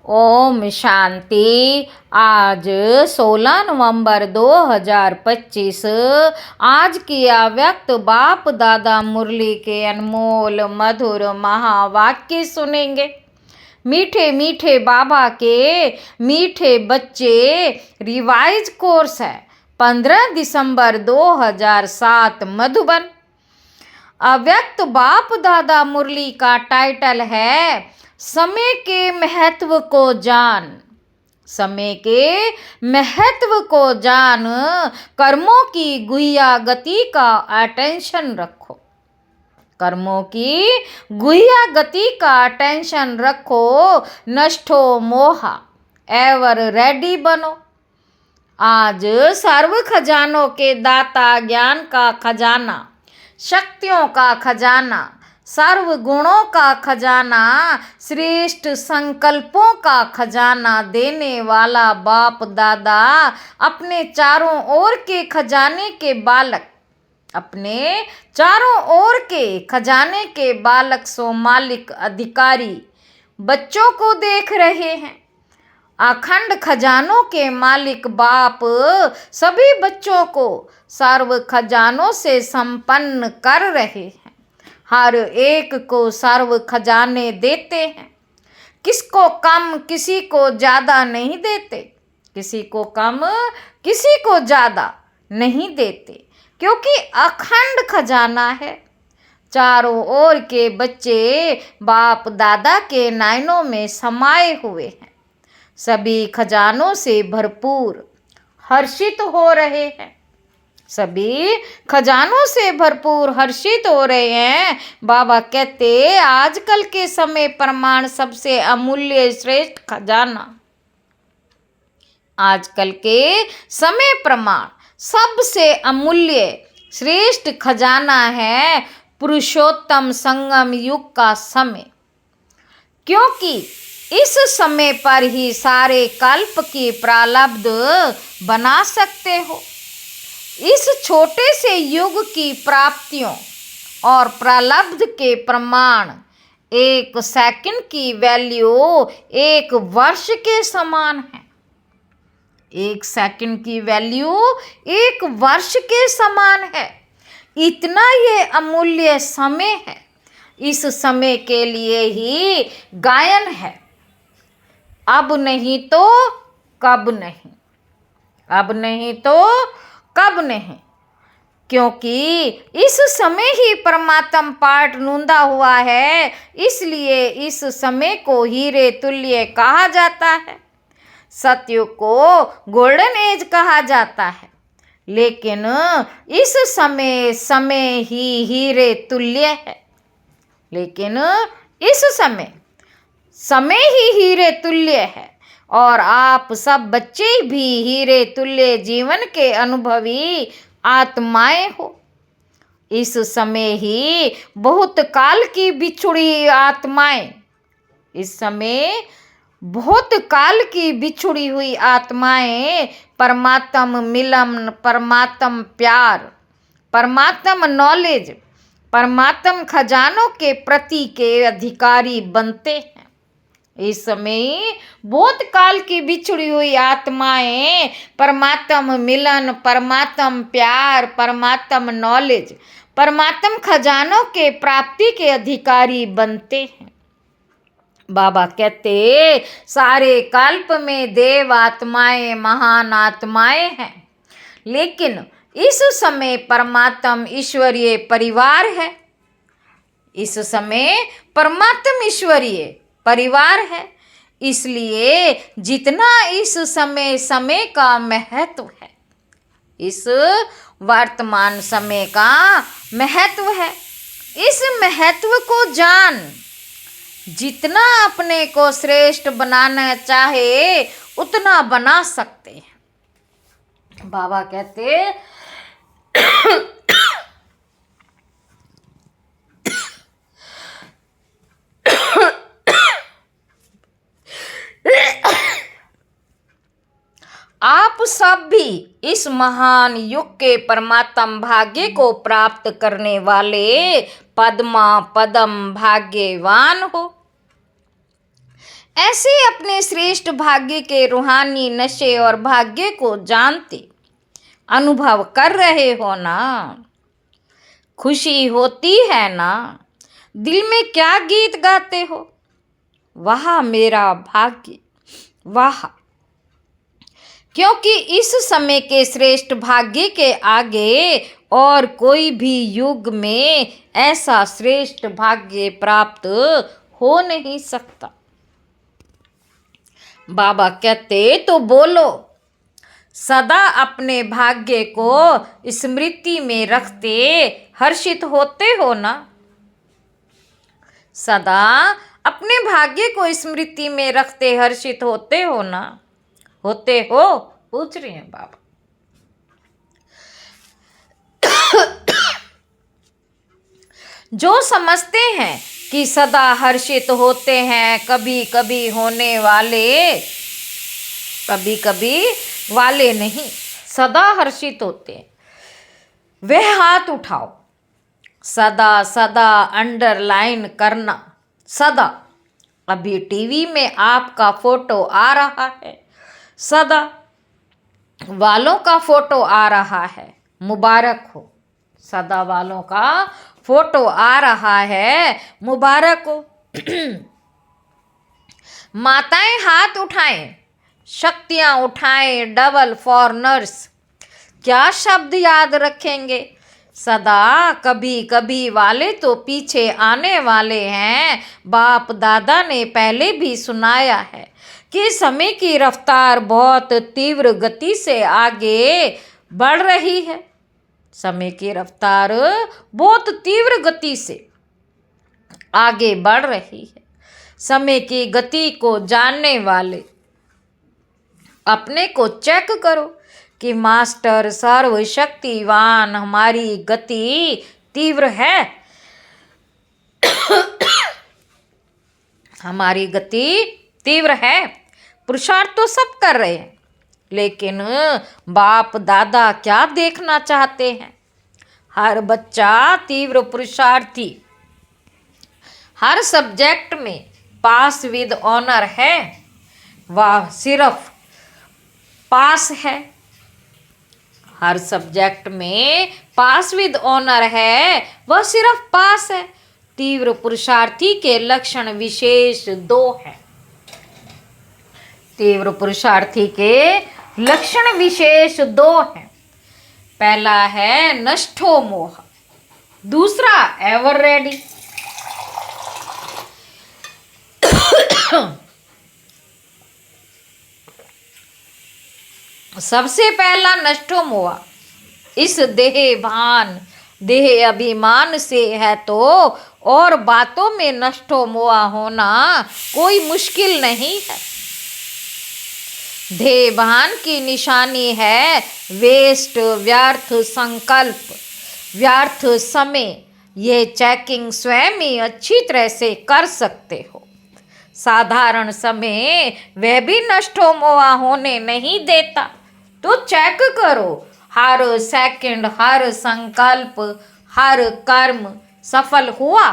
ओम शांति। आज 16 नवंबर 2025 आज की अव्यक्त बाप दादा मुरली के अनमोल मधुर महावाक्य सुनेंगे। मीठे मीठे बाबा के मीठे बच्चे रिवाइज कोर्स है 15 दिसंबर 2007 मधुबन। अव्यक्त बाप दादा मुरली का टाइटल है समय के महत्व को जान। समय के महत्व को जान, कर्मों की गुह्या गति का अटेंशन रखो। कर्मों की गुह्या गति का अटेंशन रखो। नष्टो मोहा, एवर रेडी बनो। आज सर्व खजानों के दाता, ज्ञान का खजाना, शक्तियों का खजाना, सर्व गुणों का खजाना, श्रेष्ठ संकल्पों का खजाना देने वाला बाप दादा अपने चारों ओर के खजाने के बालक, अपने चारों ओर के खजाने के बालक सो मालिक अधिकारी बच्चों को देख रहे हैं। अखंड खजानों के मालिक बाप सभी बच्चों को सर्व खजानों से संपन्न कर रहे हैं। हर एक को सर्व खजाने देते हैं। किसको कम किसी को ज़्यादा नहीं देते। किसी को कम किसी को ज़्यादा नहीं देते, क्योंकि अखंड खजाना है। चारों ओर के बच्चे बाप दादा के नयनों में समाये हुए हैं। सभी खजानों से भरपूर हर्षित हो रहे हैं। सभी खजानों से भरपूर हर्षित हो रहे हैं। बाबा कहते आजकल के समय प्रमाण सबसे अमूल्य श्रेष्ठ खजाना। आजकल के समय प्रमाण सबसे अमूल्य श्रेष्ठ खजाना है पुरुषोत्तम संगम युग का समय, क्योंकि इस समय पर ही सारे कल्प की प्रारब्ध बना सकते हो। इस छोटे से युग की प्राप्तियों और प्रारब्ध के प्रमाण एक सेकंड की वैल्यू एक वर्ष के समान है। एक सेकंड की वैल्यू एक वर्ष के समान है। इतना ये अमूल्य समय है। इस समय के लिए ही गायन है, अब नहीं तो कब नहीं, अब नहीं तो कब नहीं, क्योंकि इस समय ही परमात्म पाठ नूंदा हुआ है। इसलिए इस समय को हीरे तुल्य कहा जाता है। सतयुग को गोल्डन एज कहा जाता है, लेकिन इस समय ही हीरे तुल्य है। लेकिन इस समय ही हीरे तुल्य है, और आप सब बच्चे भी हीरे तुल्य जीवन के अनुभवी आत्माएं हो। इस समय ही बहुत काल की बिछुड़ी आत्माएं, इस समय बहुत काल की बिछुड़ी हुई आत्माएं परमात्म मिलन, परमात्म प्यार, परमात्म नॉलेज, परमात्म खजानों के प्रति के अधिकारी बनते हैं। इस समय बहुत काल की बिछड़ी हुई आत्माएं परमात्म मिलन, परमात्म प्यार, परमात्म नॉलेज, परमात्म खजानों के प्राप्ति के अधिकारी बनते हैं। बाबा कहते सारे कल्प में देव आत्माएं महान आत्माएं हैं, लेकिन इस समय परमात्म ईश्वरीय परिवार है। इस समय परमात्म ईश्वरीय परिवार है। इसलिए जितना इस समय का महत्व है, इस वर्तमान समय का महत्व है, इस महत्व को जान, जितना अपने को श्रेष्ठ बनाना चाहे उतना बना सकते हैं। बाबा कहते आप सब भी इस महान युग के परमात्म भाग्य को प्राप्त करने वाले पद्मा पदम भाग्यवान हो। ऐसे अपने श्रेष्ठ भाग्य के रूहानी नशे और भाग्य को जानते अनुभव कर रहे हो ना, खुशी होती है ना, दिल में क्या गीत गाते हो, वाह मेरा भाग्य वाह। क्योंकि इस समय के श्रेष्ठ भाग्य के आगे और कोई भी युग में ऐसा श्रेष्ठ भाग्य प्राप्त हो नहीं सकता। बाबा कहते तो बोलो, सदा अपने भाग्य को स्मृति में रखते हर्षित होते हो ना, सदा अपने भाग्य को स्मृति में रखते हर्षित होते हो ना, होते हो, पूछ रहे हैं बाबा। जो समझते हैं कि सदा हर्षित होते हैं, कभी कभी होने वाले, कभी कभी वाले नहीं, सदा हर्षित होते हैं, वह हाथ उठाओ। सदा सदा अंडरलाइन करना, सदा। अभी टीवी में आपका फोटो आ रहा है, सदा वालों का फोटो आ रहा है, मुबारक हो। सदा वालों का फोटो आ रहा है, मुबारक हो। माताएं हाथ उठाएं, शक्तियां उठाएं, डबल फॉर नर्स। क्या शब्द याद रखेंगे? सदा कभी कभी वाले तो पीछे आने वाले हैं। बाप दादा ने पहले भी सुनाया है कि समय की रफ्तार बहुत तीव्र गति से आगे बढ़ रही है। समय की रफ्तार बहुत तीव्र गति से आगे बढ़ रही है। समय की गति को जानने वाले अपने को चेक करो कि मास्टर सर्वशक्तिवान, हमारी गति तीव्र है, हमारी गति तीव्र है। पुरुषार्थ तो सब कर रहे हैं, लेकिन बाप दादा क्या देखना चाहते हैं? हर बच्चा तीव्र पुरुषार्थी, हर सब्जेक्ट में पास विद ऑनर है, वह सिर्फ पास है। हर सब्जेक्ट में पास विद ऑनर है, वह सिर्फ पास है। तीव्र पुरुषार्थी के लक्षण विशेष 2 हैं। तीव्र पुरुषार्थी के लक्षण विशेष 2 हैं। पहला है नष्टो मोह, दूसरा एवर रेडी। सबसे पहला नष्टो मोह इस देह भान, देह अभिमान से है, तो और बातों में नष्टो मोह होना कोई मुश्किल नहीं है। देह भान की निशानी है वेस्ट, व्यर्थ संकल्प, व्यर्थ समय। ये चेकिंग स्वयं ही अच्छी तरह से कर सकते हो। साधारण समय वह भी नष्टो मोह होने नहीं देता, तो चेक करो हर सेकंड, हर संकल्प, हर कर्म सफल हुआ।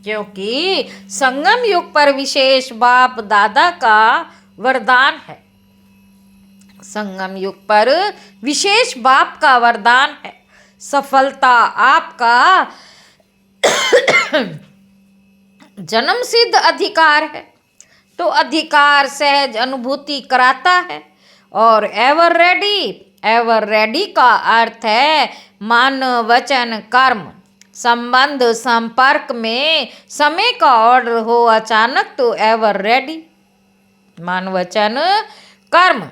क्योंकि संगम युग पर विशेष बाप दादा का वरदान है। संगम युग पर विशेष बाप का वरदान है। सफलता आपका जन्म सिद्ध अधिकार है, तो अधिकार सहज अनुभूति कराता है। और एवर रेडी, एवर रेडी का अर्थ है मन वचन कर्म। संबंध संपर्क में समय का ऑर्डर हो अचानक, तो एवर रेडी। मन वचन कर्म,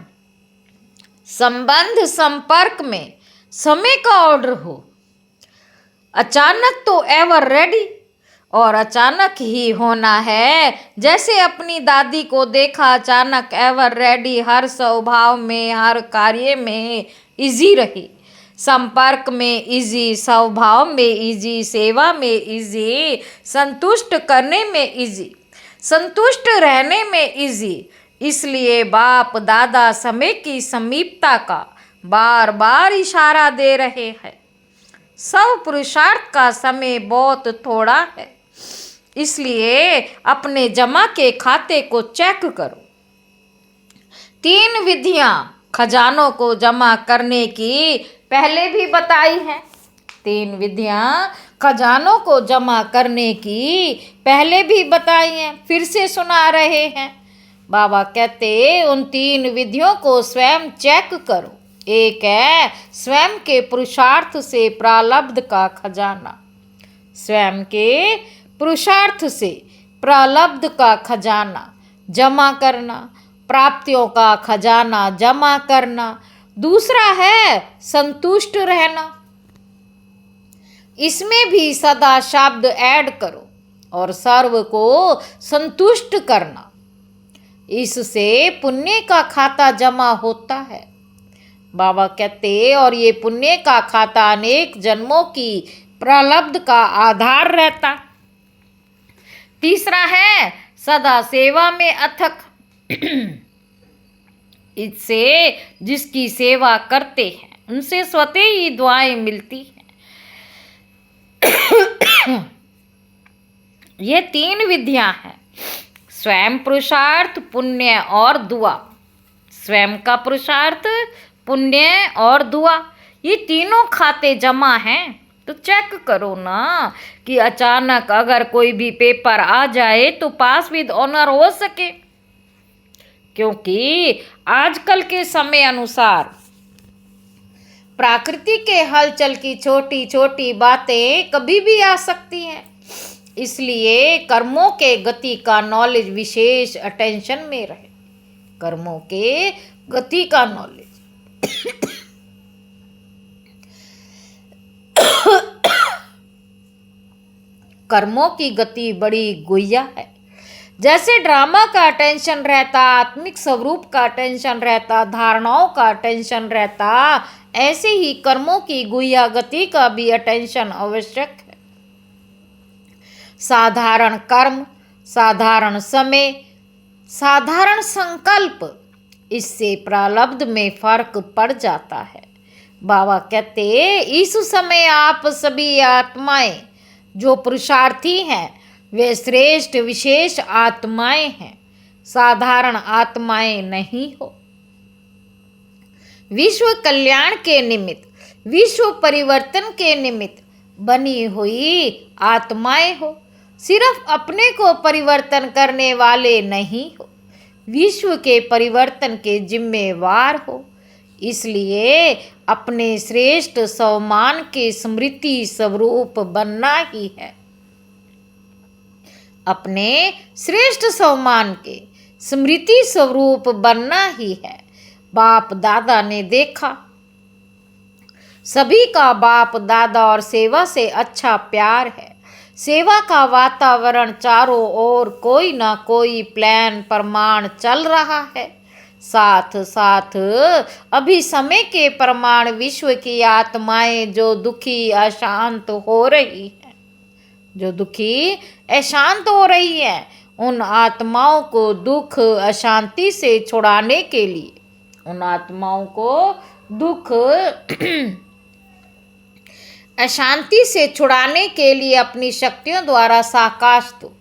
संबंध संपर्क में समय का ऑर्डर हो अचानक, तो एवर रेडी। और अचानक ही होना है। जैसे अपनी दादी को देखा, अचानक एवर रेडी, हर स्वभाव में, हर कार्य में इजी रही। संपर्क में इजी, स्वभाव में इजी, सेवा में इजी, संतुष्ट करने में इजी, संतुष्ट रहने में इजी। इसलिए बाप दादा समय की समीपता का बार बार इशारा दे रहे हैं। सब पुरुषार्थ का समय बहुत थोड़ा है। इसलिए अपने जमा के खाते को चेक करो। 3 विधियां खजानों को जमा करने की पहले भी बताई हैं। 3 विधियां खजानों को जमा करने की पहले भी बताई हैं, फिर से सुना रहे हैं। बाबा कहते उन 3 विधियों को स्वयं चेक करो। एक है स्वयं के पुरुषार्थ से प्रारब्ध का खजाना। स्वयं के पुरुषार्थ से प्रारब्ध का खजाना जमा करना, प्राप्तियों का खजाना जमा करना। दूसरा है संतुष्ट रहना। इसमें भी सदा शब्द ऐड करो और सर्व को संतुष्ट करना। इससे पुण्य का खाता जमा होता है। बाबा कहते और ये पुण्य का खाता अनेक जन्मों की प्रारब्ध का आधार रहता। तीसरा है सदा सेवा में अथक। इससे जिसकी सेवा करते हैं उनसे स्वतः ही दुआएं मिलती हैं। ये 3 विधियां हैं, स्वयं पुरुषार्थ, पुण्य और दुआ। स्वयं का पुरुषार्थ, पुण्य और दुआ, ये तीनों खाते जमा हैं। तो चेक करो ना कि अचानक अगर कोई भी पेपर आ जाए तो पास विद ऑनर हो सके, क्योंकि आजकल के समय अनुसार प्रकृति के हलचल की छोटी छोटी बातें कभी भी आ सकती हैं। इसलिए कर्मों के गति का नॉलेज विशेष अटेंशन में रहे। कर्मों के गति का नॉलेज कर्मों की गति बड़ी गुह्या है। जैसे ड्रामा का टेंशन रहता, आत्मिक स्वरूप का टेंशन रहता, धारणाओं का टेंशन रहता, ऐसे ही कर्मों की गुह्या गति का भी अटेंशन आवश्यक है। साधारण कर्म, साधारण समय, साधारण संकल्प, इससे प्रारब्ध में फर्क पड़ जाता है। बाबा कहते इस समय आप सभी आत्माएं जो पुरुषार्थी हैं वे श्रेष्ठ विशेष आत्माएं हैं, साधारण आत्माएं नहीं हो। विश्व कल्याण के निमित्त, विश्व परिवर्तन के निमित्त बनी हुई आत्माएं हो। सिर्फ अपने को परिवर्तन करने वाले नहीं हो, विश्व के परिवर्तन के जिम्मेवार हो। इसलिए अपने श्रेष्ठ स्वमान के स्मृति स्वरूप बनना ही है। अपने श्रेष्ठ स्वमान के स्मृति स्वरूप बनना ही है। बाप दादा ने देखा, सभी का बाप दादा और सेवा से अच्छा प्यार है। सेवा का वातावरण चारों ओर कोई ना कोई प्लान प्रमाण चल रहा है। साथ साथ अभी समय के प्रमाण विश्व की आत्माएं जो दुखी अशांत हो रही हैं, जो दुखी अशांत हो रही हैं, उन आत्माओं को दुख अशांति से छुड़ाने के लिए, उन आत्माओं को दुख अशांति से छुड़ाने के लिए अपनी शक्तियों द्वारा साकाश दो।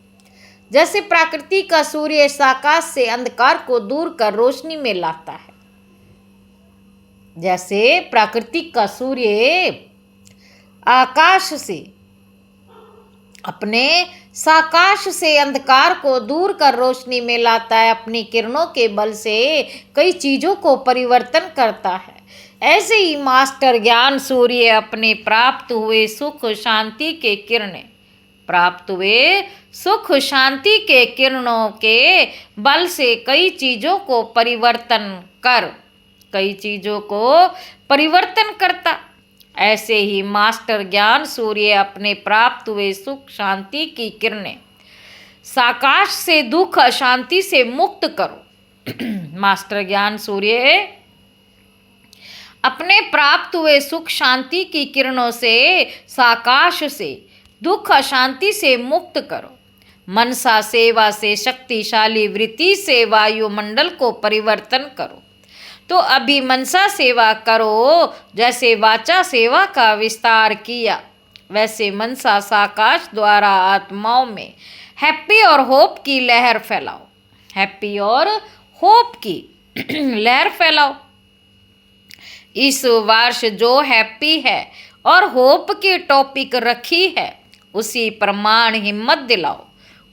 जैसे प्रकृति का सूर्य साकाश से अंधकार को दूर कर रोशनी में लाता है, जैसे प्राकृतिक का सूर्य आकाश से अपने साकाश से अंधकार को दूर कर रोशनी में लाता है, अपनी किरणों के बल से कई चीजों को परिवर्तन करता है। ऐसे ही मास्टर ज्ञान सूर्य अपने प्राप्त हुए सुख शांति के किरणें, प्राप्त हुए सुख शांति के किरणों के बल से कई चीजों को परिवर्तन करता। ऐसे ही मास्टर ज्ञान सूर्य अपने प्राप्त हुए सुख शांति की किरणें साकाश से दुख अशांति से मुक्त करो। मास्टर ज्ञान सूर्य अपने प्राप्त हुए सुख शांति की किरणों से साकाश से दुख अशांति से मुक्त करो। मनसा सेवा से शक्तिशाली वृत्ति से वायुमंडल को परिवर्तन करो। तो अभी मनसा सेवा करो, जैसे वाचा सेवा का विस्तार किया, वैसे मनसा साकाश द्वारा आत्माओं में हैप्पी और होप की लहर फैलाओ। हैप्पी और होप की लहर फैलाओ। इस वर्ष जो हैप्पी है और होप की टॉपिक रखी है, उसी प्रमाण हिम्मत दिलाओ,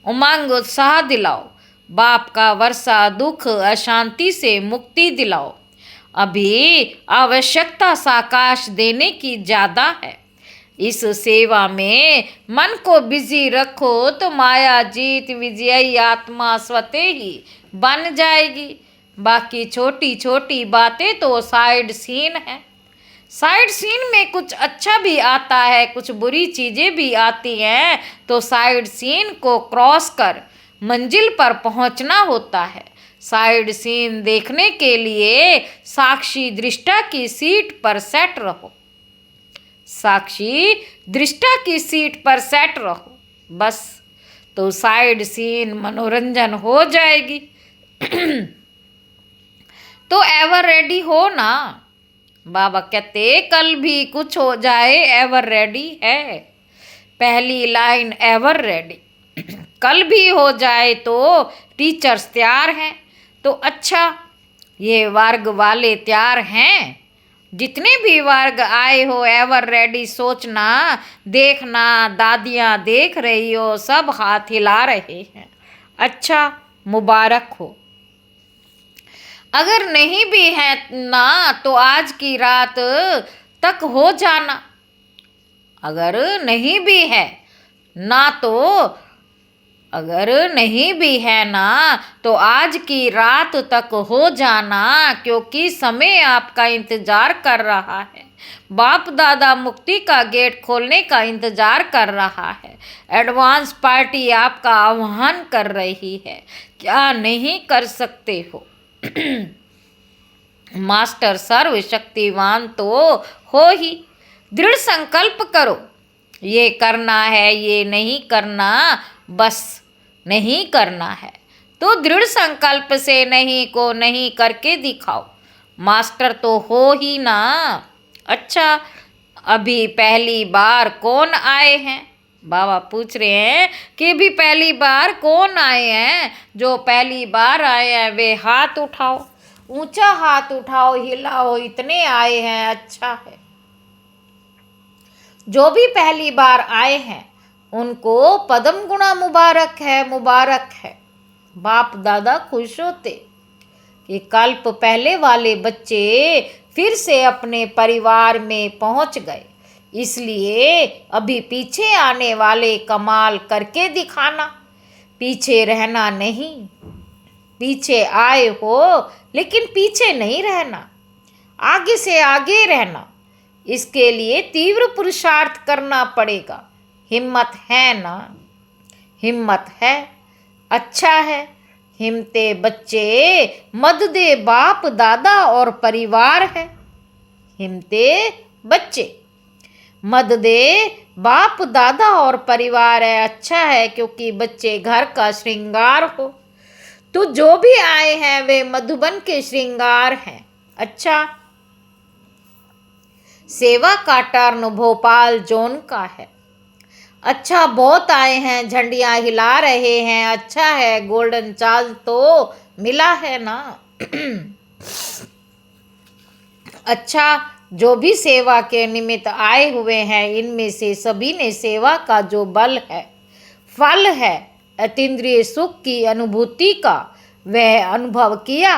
उमंग उत्साह दिलाओ। बाप का वर्षा दुख अशांति से मुक्ति दिलाओ। अभी आवश्यकता साकाश देने की ज़्यादा है। इस सेवा में मन को बिजी रखो तो माया जीत विजयी आत्मा स्वतः ही बन जाएगी। बाकी छोटी छोटी बातें तो साइड सीन है। साइड सीन में कुछ अच्छा भी आता है, कुछ बुरी चीज़ें भी आती हैं, तो साइड सीन को क्रॉस कर मंजिल पर पहुंचना होता है। साइड सीन देखने के लिए साक्षी दृष्टा की सीट पर सेट रहो। साक्षी दृष्टा की सीट पर सेट रहो, बस तो साइड सीन मनोरंजन हो जाएगी। तो एवर रेडी हो ना। बाबा कहते कल भी कुछ हो जाए एवर रेडी है। पहली लाइन एवर रेडी। कल भी हो जाए तो टीचर्स तैयार हैं। तो अच्छा, ये वर्ग वाले तैयार हैं। जितने भी वर्ग आए हो एवर रेडी सोचना, देखना दादियाँ देख रही हो, सब हाथ हिला रहे हैं। अच्छा, मुबारक हो। अगर नहीं भी है ना तो आज की रात तक हो जाना। अगर नहीं भी है ना तो आज की रात तक हो जाना, क्योंकि समय आपका इंतजार कर रहा है। बाप दादा मुक्ति का गेट खोलने का इंतजार कर रहा है। एडवांस पार्टी आपका आह्वान कर रही है। क्या नहीं कर सकते हो। मास्टर सर्वशक्तिवान तो हो ही। दृढ़ संकल्प करो, ये करना है, ये नहीं करना, बस नहीं करना है। तो दृढ़ संकल्प से नहीं को नहीं करके दिखाओ। मास्टर तो हो ही ना। अच्छा, अभी पहली बार कौन आए हैं? बाबा पूछ रहे हैं कि भी पहली बार कौन आए हैं। जो पहली बार आए हैं वे हाथ उठाओ, ऊंचा हाथ उठाओ, हिलाओ। इतने आए हैं, अच्छा है। जो भी पहली बार आए हैं उनको पदम गुणा मुबारक है, मुबारक है। बाप दादा खुश होते कि कल्प पहले वाले बच्चे फिर से अपने परिवार में पहुंच गए। इसलिए अभी पीछे आने वाले कमाल करके दिखाना, पीछे रहना नहीं। पीछे आए हो लेकिन पीछे नहीं रहना, आगे से आगे रहना। इसके लिए तीव्र पुरुषार्थ करना पड़ेगा। हिम्मत है ना? हिम्मत है, अच्छा है। हिम्मते बच्चे मद दे बाप दादा और परिवार है। हिम्मते बच्चे मद दे बाप दादा और परिवार है, अच्छा है, क्योंकि बच्चे घर का श्रृंगार हो। तो जो भी आए हैं वे मधुबन के श्रृंगार हैं। अच्छा, सेवा का टर्न भोपाल जोन का है। अच्छा, बहुत आए हैं, झंडियाँ हिला रहे हैं, अच्छा है। गोल्डन चार्ज तो मिला है ना। अच्छा, जो भी सेवा के निमित्त आए हुए हैं इनमें से सभी ने सेवा का जो बल है, फल है, अतीन्द्रिय सुख की अनुभूति का, वह अनुभव किया।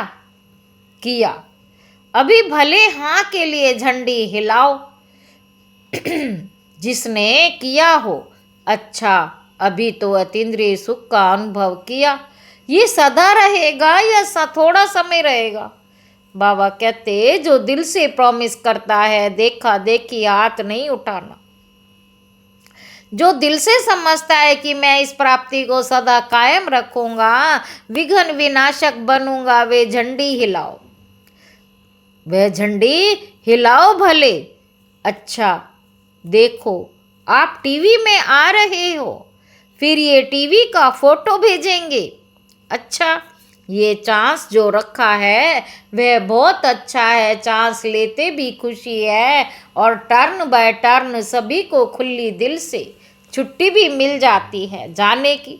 अभी भले हाँ के लिए झंडी हिलाओ। जिसने किया हो, अच्छा, अभी तो अतीन्द्रिय सुख का अनुभव किया। ये सदा रहेगा या थोड़ा समय रहेगा? बाबा कहते जो दिल से प्रॉमिस करता है, देखा देखी हाथ नहीं उठाना। जो दिल से समझता है कि मैं इस प्राप्ति को सदा कायम रखूंगा, विघ्न विनाशक बनूंगा, वे झंडी हिलाओ। वह झंडी हिलाओ भले। अच्छा, देखो आप टीवी में आ रहे हो, फिर ये टीवी का फोटो भेजेंगे। अच्छा, ये चांस जो रखा है वह बहुत अच्छा है। चांस लेते भी खुशी है और टर्न बाय टर्न सभी को खुली दिल से छुट्टी भी मिल जाती है जाने की,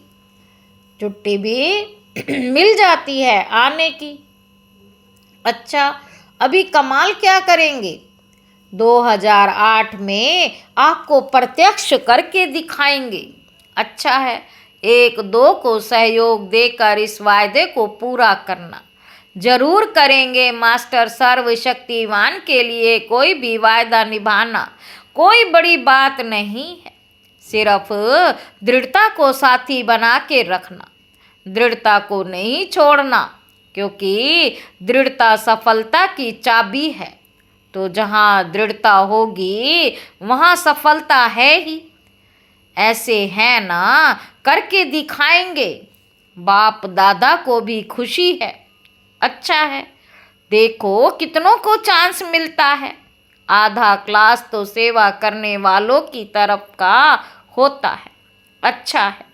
छुट्टी भी मिल जाती है आने की। अच्छा, अभी कमाल क्या करेंगे? 2008 में आपको प्रत्यक्ष करके दिखाएंगे। अच्छा है, एक दो को सहयोग देकर इस वायदे को पूरा करना जरूर करेंगे। मास्टर सर्वशक्तिमान के लिए कोई भी वायदा निभाना कोई बड़ी बात नहीं है। सिर्फ दृढ़ता को साथी बना के रखना, दृढ़ता को नहीं छोड़ना, क्योंकि दृढ़ता सफलता की चाबी है। तो जहाँ दृढ़ता होगी वहाँ सफलता है ही। ऐसे है ना, करके दिखाएंगे। बाप दादा को भी खुशी है। अच्छा है, देखो कितनों को चांस मिलता है। आधा क्लास तो सेवा करने वालों की तरफ का होता है। अच्छा है,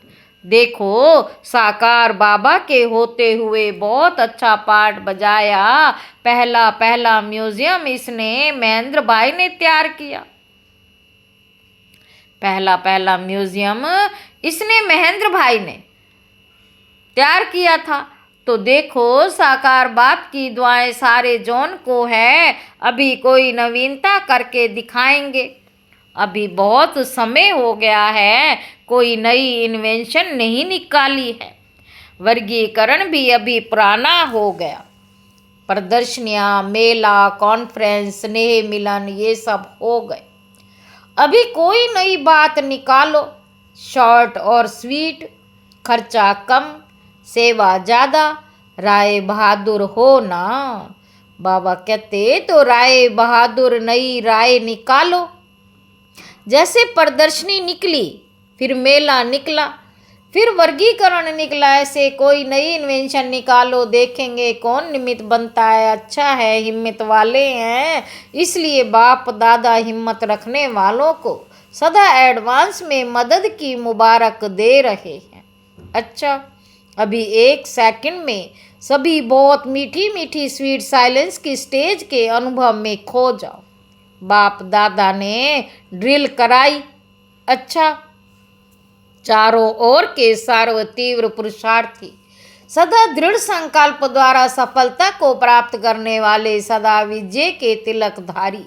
देखो साकार बाबा के होते हुए बहुत अच्छा पार्ट बजाया। पहला पहला म्यूजियम इसने महेंद्र भाई ने तैयार किया। पहला पहला म्यूजियम इसने महेंद्र भाई ने तैयार किया था। तो देखो साकार बाप की दुआएं सारे जोन को है। अभी कोई नवीनता करके दिखाएंगे। अभी बहुत समय हो गया है, कोई नई इन्वेंशन नहीं निकाली है। वर्गीकरण भी अभी पुराना हो गया। प्रदर्शनियाँ, मेला, कॉन्फ्रेंस, स्नेह मिलन ये सब हो गए। अभी कोई नई बात निकालो। शॉर्ट और स्वीट, खर्चा कम, सेवा ज़्यादा, राय बहादुर हो ना। बाबा कहते तो राय बहादुर नई राय निकालो। जैसे प्रदर्शनी निकली, फिर मेला निकला, फिर वर्गीकरण निकला, ऐसे कोई नई इन्वेंशन निकालो। देखेंगे कौन निमित्त बनता है। अच्छा है, हिम्मत वाले हैं, इसलिए बाप दादा हिम्मत रखने वालों को सदा एडवांस में मदद की मुबारक दे रहे हैं। अच्छा, अभी एक सेकंड में सभी बहुत मीठी मीठी स्वीट साइलेंस की स्टेज के अनुभव में खो जाओ। बाप दादा ने ड्रिल कराई। अच्छा, चारों ओर के सर्व तीव्र पुरुषार्थी सदा दृढ़ संकल्प द्वारा सफलता को प्राप्त करने वाले सदा विजय के तिलकधारी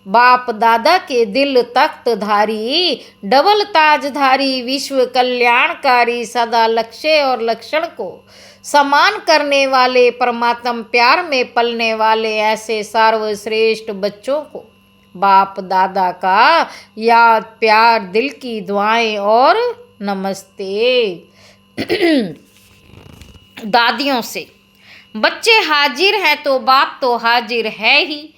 बाप दादा के दिल तख्तधारी डबल ताजधारी विश्व कल्याणकारी सदा लक्ष्य और लक्षण को समान करने वाले परमात्म प्यार में पलने वाले ऐसे सर्वश्रेष्ठ बच्चों को बाप दादा का याद प्यार दिल की दुआएं और नमस्ते। दादियों से बच्चे हाजिर हैं तो बाप तो हाजिर है ही।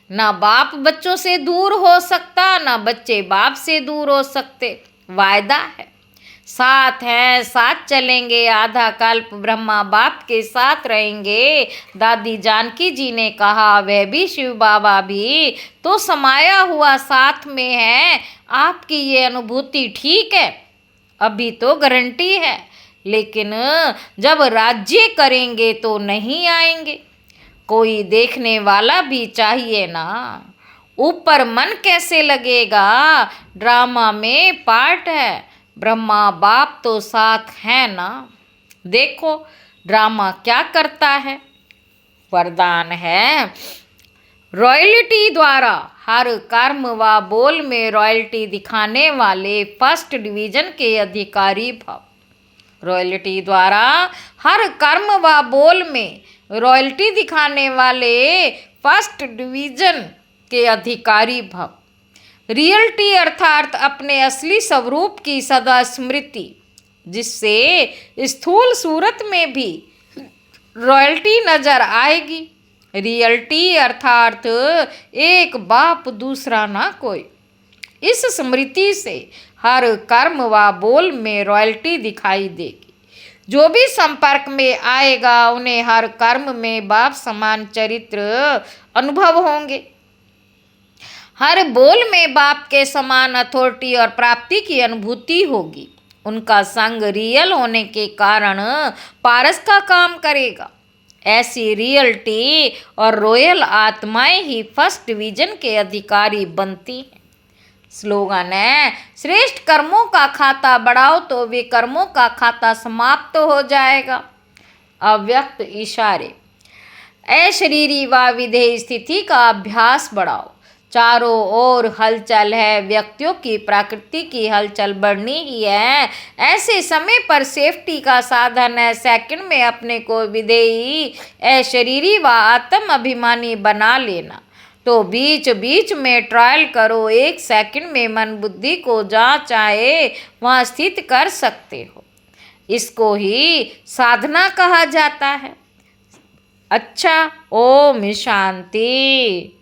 ना बाप बच्चों से दूर हो सकता, ना बच्चे बाप से दूर हो सकते। वायदा है, साथ हैं, साथ चलेंगे। आधा कल्प ब्रह्मा बाप के साथ रहेंगे। दादी जानकी जी ने कहा, वह भी शिव बाबा भी तो समाया हुआ साथ में है। आपकी ये अनुभूति ठीक है, अभी तो गारंटी है, लेकिन जब राज्य करेंगे तो नहीं आएंगे। कोई देखने वाला भी चाहिए ना। ऊपर मन कैसे लगेगा? ड्रामा में पार्ट है, ब्रह्मा बाप तो साथ है ना। देखो ड्रामा क्या करता है। वरदान है, रॉयल्टी द्वारा हर कर्म व बोल में रॉयल्टी दिखाने वाले फर्स्ट डिवीजन के अधिकारी भव। रॉयल्टी द्वारा हर कर्म व बोल में रॉयल्टी दिखाने वाले फर्स्ट डिवीजन के अधिकारी भव। रियल्टी अर्थात अपने असली स्वरूप की सदा स्मृति, जिससे स्थूल सूरत में भी रॉयल्टी नजर आएगी। रियल्टी अर्थात एक बाप दूसरा ना कोई। इस स्मृति से हर कर्म व बोल में रॉयल्टी दिखाई देगी। जो भी संपर्क में आएगा उन्हें हर कर्म में बाप समान चरित्र अनुभव होंगे। हर बोल में बाप के समान अथॉरिटी और प्राप्ति की अनुभूति होगी। उनका संग रियल होने के कारण पारस का काम करेगा। ऐसी रियल्टी और रॉयल आत्माएं ही फर्स्ट डिवीजन के अधिकारी बनती हैं। स्लोगन है, श्रेष्ठ कर्मों का खाता बढ़ाओ तो वे कर्मों का खाता समाप्त हो जाएगा। अव्यक्त इशारे, अशरीरी व विधेय स्थिति का अभ्यास बढ़ाओ। चारों ओर हलचल है, व्यक्तियों की प्रकृति की हलचल बढ़नी ही है। ऐसे समय पर सेफ्टी का साधन है सेकंड में अपने को विधेयी, अशरीरी व आत्म अभिमानी बना लेना। तो बीच बीच में ट्रायल करो, एक सेकंड में मन बुद्धि को जहाँ चाहे वहाँ स्थित कर सकते हो। इसको ही साधना कहा जाता है। अच्छा, ओम शांति।